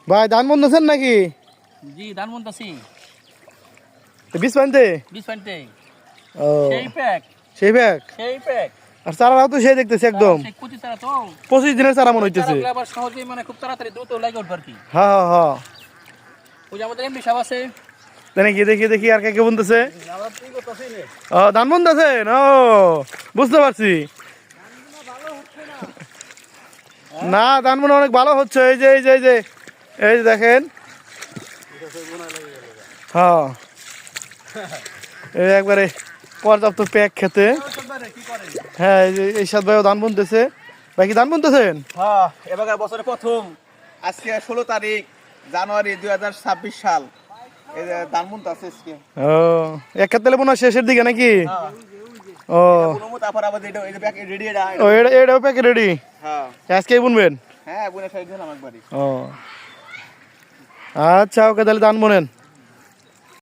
ভাই ধান বুনতেছেন নাকি? জি ধান বুনতাছি। বীজ পানতে? বীজ পানতে। ও সেই প্যাক। সেই ব্যাগ। সেই প্যাক। আর চারাও তো সেই দেখতেছি একদম সেই কুচি চারা তো। 25 দিনের চারা মনে হইতেছে। চারাগুলো আবার সহজেই মানে খুব তাড়াতাড়ি দ্রুত লাগে উঠবে আর কি। হ্যাঁ হ্যাঁ হ্যাঁ। ওই যে আমাদের এমনি সাহেব আছে। দেখি দেখি দেখি আর কে কে বুনতেছে। আমরা তুই করতেছি নে। ও ধান বুনতেছেন? ও বুঝতে পারছি। না ধান বুনা অনেক ভালো হচ্ছে। এই যে এই যে এই যে এই যে দেখেন। হ্যাঁ এই একবারে পর্যাপ্ত প্যাক খেতে। হ্যাঁ এই যে এই সাত ভাইও ধান বুনতেছে। ভাই কি ধান বুনতেছেন? হ্যাঁ এবার বছরের প্রথম আজকে 16 তারিখ জানুয়ারি 2026 সাল এই যে ধান বুনতাছে আজকে। ও এক খেতে বোনা শেষের দিকে নাকি? ও বুনমু তারপর আবার এটা এই যে ব্যাক রেডি এটা। ও এটাও প্যাকে রেডি? হ্যাঁ আজকেই বুনবেন? হ্যাঁ বুনে সাইড দিলাম একবারই। ও আচ্ছা ওকে তাহলে ধান বোনেন।